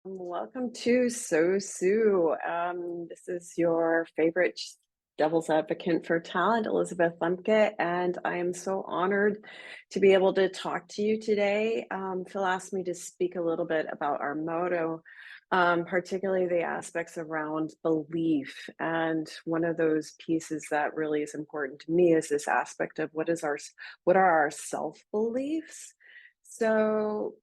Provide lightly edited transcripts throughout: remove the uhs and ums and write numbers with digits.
Welcome to So Sue. This is your favorite devil's advocate for talent, Elizabeth Lembke, and I am so honored to be able to talk to you today. Phil asked me to speak a little bit about our motto, particularly the aspects around belief. And one of those pieces that really is important to me is this aspect of what are our self beliefs. So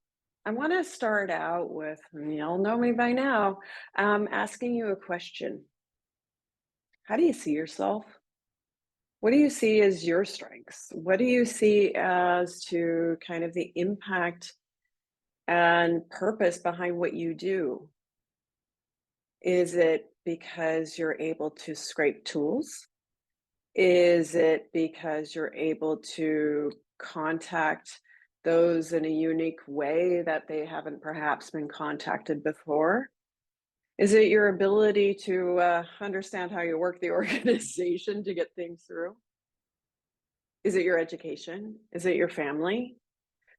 I want to start out with, and y'all know me by now, asking you a question. How do you see yourself? What do you see as your strengths? What do you see as to kind of the impact and purpose behind what you do? Is it because you're able to scrape tools? Is it because you're able to contact those in a unique way that they haven't perhaps been contacted before? Is it your ability to understand how you work the organization to get things through? Is it your education? Is it your family?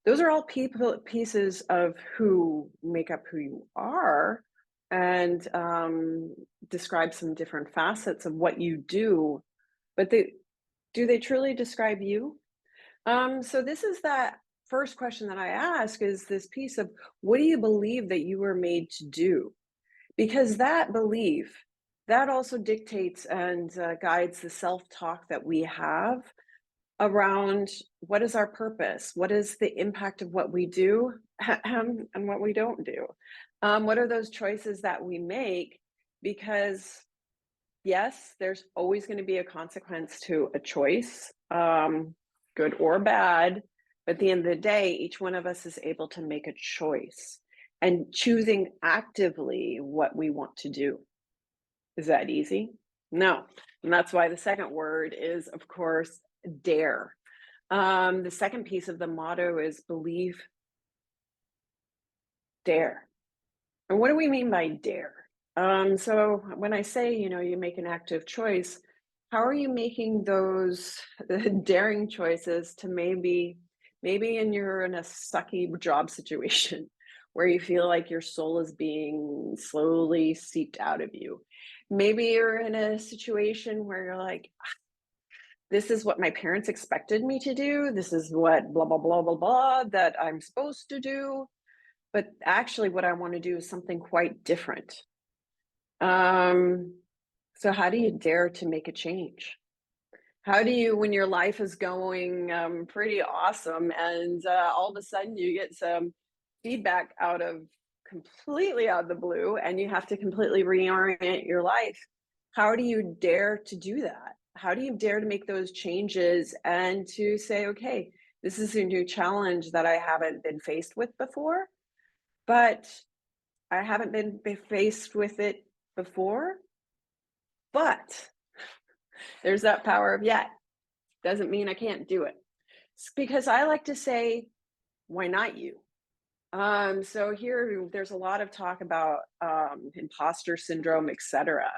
Those are all pieces of who make up who you are and describe some different facets of what you do. But do they truly describe you? So this is that first question that I ask is this piece of what do you believe that you were made to do? Because that belief, that also dictates and guides the self-talk that we have around what is our purpose? What is the impact of what we do and what we don't do? What are those choices that we make? Because yes, there's always going to be a consequence to a choice, good or bad. But at the end of the day, each one of us is able to make a choice and choosing actively what we want to do. Is that easy? No. And that's why the second word is, of course, dare. The second piece of the motto is believe, dare. And what do we mean by dare? So when I say, you make an active choice, how are you making those daring choices to maybe you're in a sucky job situation where you feel like your soul is being slowly seeped out of you. Maybe you're in a situation where you're like, this is what my parents expected me to do. This is what blah, blah, blah, blah, blah that I'm supposed to do. But actually, what I want to do is something quite different. Um, so how do you dare to make a change? How do you, when your life is going pretty awesome and all of a sudden you get some feedback completely out of the blue and you have to completely reorient your life? How do you dare to do that? How do you dare to make those changes and to say, okay, this is a new challenge that I haven't been faced with before, but I haven't been faced with it before, but there's that power of yet. Doesn't mean I can't do it. Because I like to say, why not you? So here there's a lot of talk about imposter syndrome, etc.,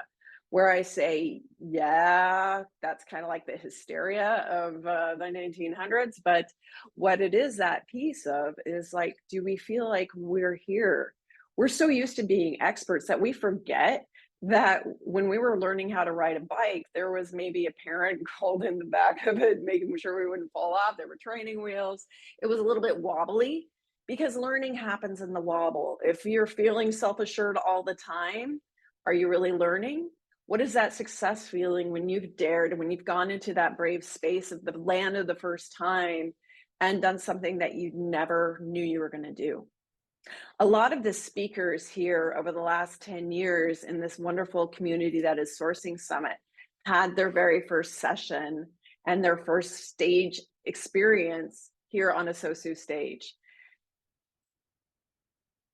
where I say, yeah, that's kind of like the hysteria of the 1900s. But what it is that piece of is like, do we feel like we're here? We're so used to being experts that we forget that when we were learning how to ride a bike, there was maybe a parent called in the back of it, making sure we wouldn't fall off. There were training wheels. It was a little bit wobbly because learning happens in the wobble. If you're feeling self-assured all the time, are you really learning? What is that success feeling when you've dared, when you've gone into that brave space of the land of the first time and done something that you never knew you were going to do? A lot of the speakers here over the last 10 years in this wonderful community that is Sourcing Summit had their very first session and their first stage experience here on a SOSU stage.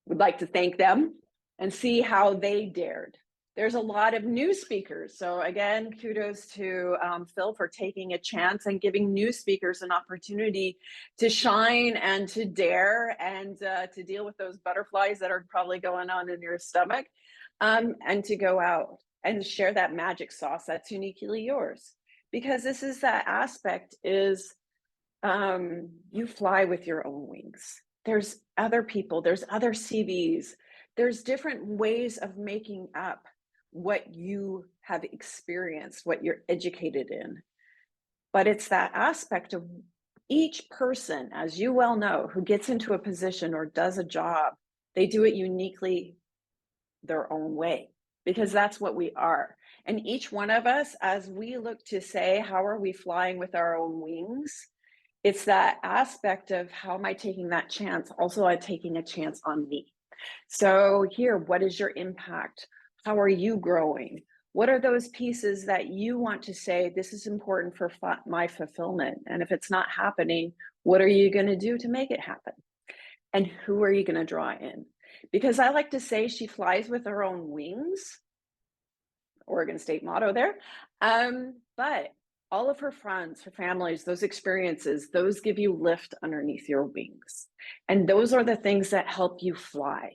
Would like to thank them and see how they dared. There's a lot of new speakers. So again, kudos to Phil for taking a chance and giving new speakers an opportunity to shine and to dare and to deal with those butterflies that are probably going on in your stomach and to go out and share that magic sauce that's uniquely yours. Because this is that aspect is you fly with your own wings. There's other people, there's other CVs, there's different ways of making up what you have experienced, what you're educated in. But it's that aspect of each person, as you well know, who gets into a position or does a job, they do it uniquely their own way, because that's what we are. And each one of us, as we look to say, how are we flying with our own wings? It's that aspect of how am I taking that chance? Also, I'm taking a chance on me. So, here, what is your impact? How are you growing? What are those pieces that you want to say, this is important for my fulfillment? And if it's not happening, what are you going to do to make it happen? And who are you going to draw in? Because I like to say she flies with her own wings, Oregon State motto there. But all of her friends, her families, those experiences, those give you lift underneath your wings. And those are the things that help you fly.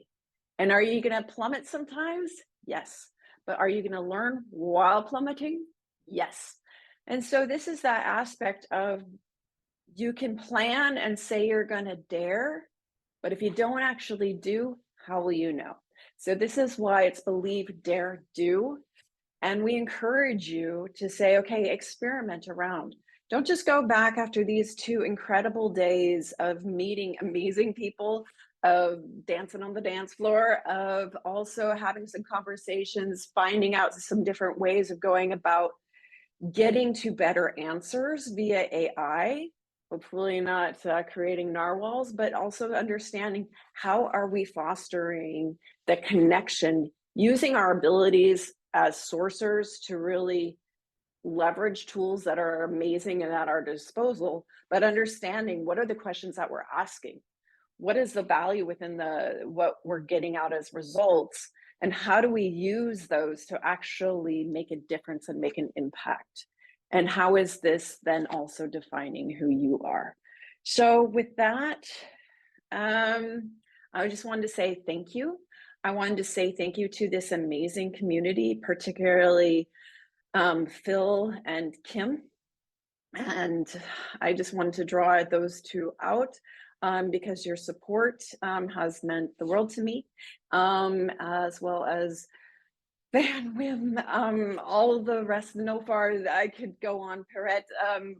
And are you going to plummet sometimes? Yes. But are you going to learn while plummeting? Yes. And so this is that aspect of you can plan and say you're going to dare, but if you don't actually do, how will you know? So this is why it's believe, dare, do. And we encourage you to say, okay, experiment around. Don't just go back after these 2 incredible days of meeting amazing people, of dancing on the dance floor, of also having some conversations, finding out some different ways of going about getting to better answers via AI, hopefully not creating narwhals, but also understanding how are we fostering the connection, using our abilities as sourcers to really leverage tools that are amazing and at our disposal, but understanding what are the questions that we're asking, what is the value within what we're getting out as results, and how do we use those to actually make a difference and make an impact, and how is this then also defining who you are? So with that, I just wanted to say thank you. I wanted to say thank you to this amazing community, particularly Phil and Kim. And I just wanted to draw those two out because your support has meant the world to me, as well as Van Wim, all the rest of Nofar. I could go on, Perret,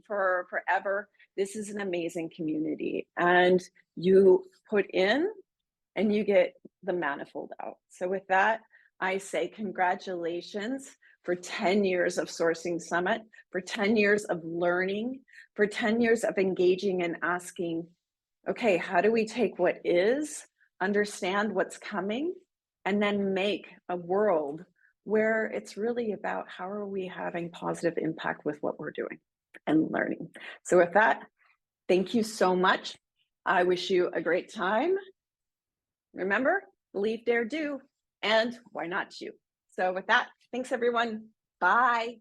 for forever. This is an amazing community, and you put in and you get the manifold out. So with that, I say congratulations for 10 years of Sourcing Summit, for 10 years of learning, for 10 years of engaging and asking, okay, how do we take what is, understand what's coming, and then make a world where it's really about how are we having positive impact with what we're doing and learning. So with that, thank you so much. I wish you a great time. Remember, believe, dare, do, and why not you? So with that, thanks everyone. Bye.